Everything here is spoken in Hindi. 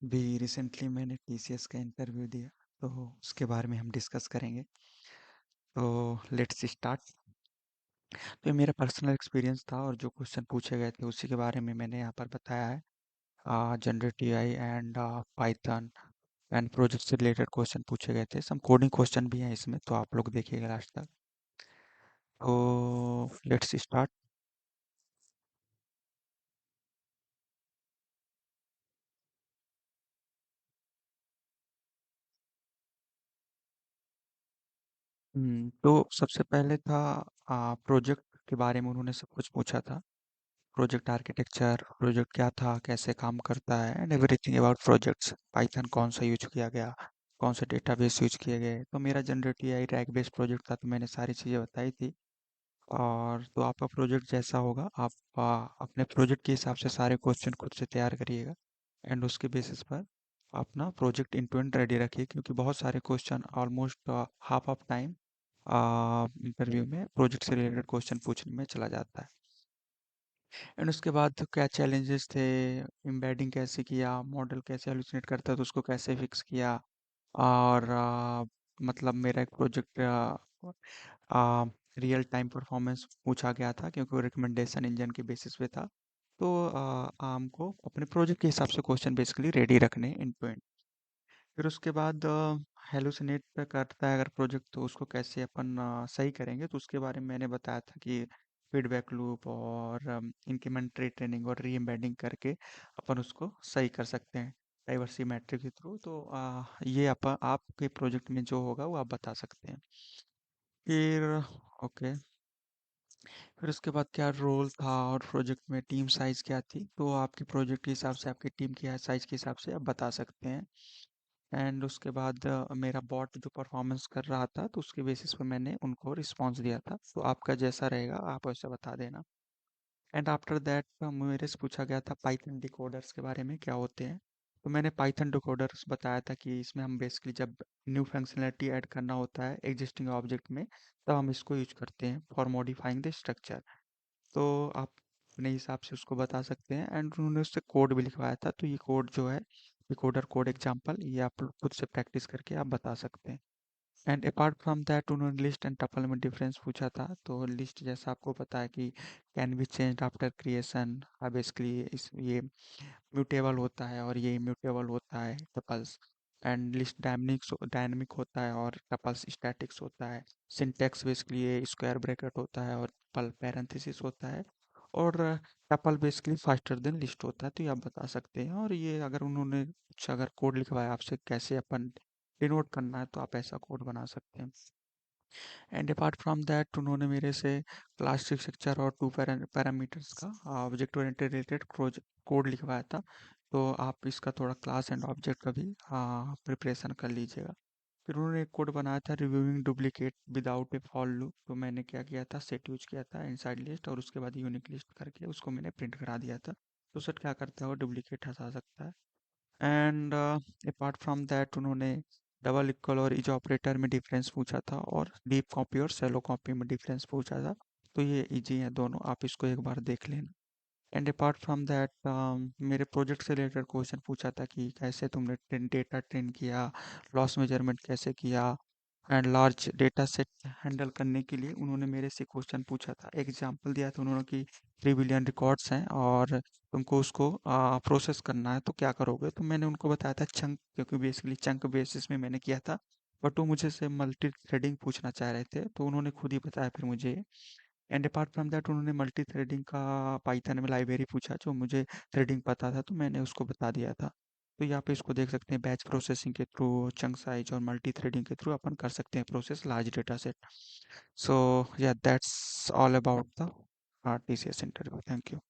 भी रिसेंटली मैंने टीसीएस का इंटरव्यू दिया, तो उसके बारे में हम डिस्कस करेंगे। तो लेट्स स्टार्ट। तो ये मेरा पर्सनल एक्सपीरियंस था और जो क्वेश्चन पूछे गए थे उसी के बारे में मैंने यहाँ पर बताया है। Generative AI and Python and project से रिलेटेड क्वेश्चन पूछे गए थे। सम कोडिंग क्वेश्चन भी हैं इसमें, तो आप लोग देखिएगा लास्ट तक। तो लेट्स स्टार्ट। तो सबसे पहले था प्रोजेक्ट के बारे में उन्होंने सब कुछ पूछा था। प्रोजेक्ट आर्किटेक्चर, प्रोजेक्ट क्या था, कैसे काम करता है and everything about projects. Python कौन सा यूज किया गया, कौन से डेटाबेस यूज किए गए। तो मेरा generative AI rack based project था, तो मैंने सारी चीज़ें बताई थी। और तो आपका प्रोजेक्ट जैसा होगा, आप अपने प्रोजेक्ट के हिसाब से सारे क्वेश्चन खुद से तैयार करिएगा एंड उसके बेसिस पर अपना project end to end ready रखिए, क्योंकि बहुत सारे question almost half of time interview में प्रोजेक्ट से रिलेटेड क्वेश्चन पूछने में चला जाता है। एंड उसके बाद क्या चैलेंजेस थे, एम्बेडिंग कैसे किया, मॉडल कैसे हेलुसिनेट करता है तो उसको कैसे फिक्स किया। और मतलब मेरा एक प्रोजेक्ट रियल टाइम परफॉर्मेंस पूछा गया था, क्योंकि वो रिकमेंडेशन इंजन के बेसिस पे था। तो हमको अपने प्रोजेक्ट के हिसाब से क्वेश्चन बेसिकली रेडी रखने इन टू एंड। फिर उसके बाद हेलुसिनेट पे करता है अगर प्रोजेक्ट, तो उसको कैसे अपन सही करेंगे, तो उसके बारे में मैंने बताया था कि फीडबैक लूप और इंक्रीमेंटरी ट्रेनिंग और री एम्बेडिंग करके अपन उसको सही कर सकते हैं डाइवर्सिटी मैट्रिक के थ्रू। तो ये आपके प्रोजेक्ट में जो होगा वो आप बता सकते हैं। फिर ओके, फिर उसके बाद क्या रोल था और प्रोजेक्ट में टीम साइज़ क्या थी, तो आपके प्रोजेक्ट के हिसाब से, आपकी टीम के साइज़ के हिसाब से आप बता सकते हैं। एंड उसके बाद मेरा बॉट जो परफॉर्मेंस कर रहा था, तो उसके बेसिस पे मैंने उनको रिस्पॉन्स दिया था। तो आपका जैसा रहेगा आप वैसा बता देना। एंड आफ्टर दैट मेरे से पूछा गया था पाइथन डिकोडर्स के बारे में क्या होते हैं। तो मैंने पाइथन डिकोडर्स बताया था कि इसमें हम बेसिकली जब न्यू फंक्शनलिटी ऐड करना होता है एग्जिस्टिंग ऑब्जेक्ट में, तब हम इसको यूज करते हैं फॉर मॉडिफाइंग द स्ट्रक्चर। तो आप अपने हिसाब से उसको बता सकते हैं। एंड उन्होंने उससे कोड भी लिखवाया था, तो ये कोड जो है डिकोडर कोड एग्जांपल, ये आप लोग खुद से प्रैक्टिस करके आप बता सकते हैं। एंड अपार्ट फ्रॉम दैट उन्होंने लिस्ट एंड टपल में डिफरेंस पूछा था। तो लिस्ट जैसा आपको पता है कि can be changed after creation, basically इस ये म्यूटेबल होता है और ये इम्यूटेबल होता है tuples. And list dynamics dynamic होता है और टपल्स स्टैटिक्स होता है। सिंटैक्स बेसिकली ये स्क्वायर ब्रैकेट होता है और टपल पैरेंथेसिस होता है। और tuple basically faster than list होता है। तो ये आप बता सकते हैं। और ये अगर उन्होंने कुछ अगर कोड लिखवाया आपसे कैसे अपन डिनोट करना है, तो आप ऐसा कोड बना सकते हैं। एंड अपार्ट फ्रॉम दैट उन्होंने मेरे से क्लास स्ट्रक्चर और टू पैरामीटर्स का ऑब्जेक्ट ओरिएंटेड रिलेटेड कोड लिखवाया था। तो आप इसका थोड़ा क्लास एंड ऑब्जेक्ट का भी प्रिपरेशन कर लीजिएगा। फिर उन्होंने एक कोड बनाया था reviewing duplicate without A for loop. तो मैंने क्या किया था, सेट यूज किया था इनसाइड लिस्ट और उसके बाद यूनिक लिस्ट करके उसको मैंने प्रिंट करा दिया था। तो सेट क्या करता है, वो डुप्लीकेट हटा सकता है। एंड अपार्ट फ्रॉम दैट उन्होंने डबल इक्वल और इज ऑपरेटर में डिफरेंस पूछा था और डीप कॉपी और सेलो कॉपी में डिफरेंस पूछा था। तो ये इजी हैं दोनों, आप इसको एक बार देख लेना। एंड अपार्ट फ्रॉम दैट मेरे प्रोजेक्ट से रिलेटेड क्वेश्चन पूछा था कि कैसे तुमने डेटा ट्रेन किया, लॉस मेजरमेंट कैसे किया। And large data set handle करने के लिए उन्होंने मेरे से क्वेश्चन पूछा था। एग्जांपल दिया था उन्होंने कि 3 बिलियन रिकॉर्ड्स हैं और तुमको उसको प्रोसेस करना है, तो क्या करोगे। तो मैंने उनको बताया था चंक, क्योंकि बेसिकली चंक बेसिस में मैंने किया था। बट वो मुझे से मल्टी थ्रेडिंग पूछना चाह रहे थे, तो उन्होंने खुद ही बताया फिर मुझे। एंड अपार्ट फ्रॉम दैट उन्होंने मल्टी थ्रेडिंग का पाइथन में लाइब्रेरी पूछा, जो मुझे थ्रेडिंग पता था तो मैंने उसको बता दिया था। तो यहाँ पे इसको देख सकते हैं, बैच प्रोसेसिंग के थ्रू, चंक साइज और मल्टी थ्रेडिंग के थ्रू अपन कर सकते हैं प्रोसेस लार्ज डेटा सेट। सो या that's all about the TCS interview. Thank you.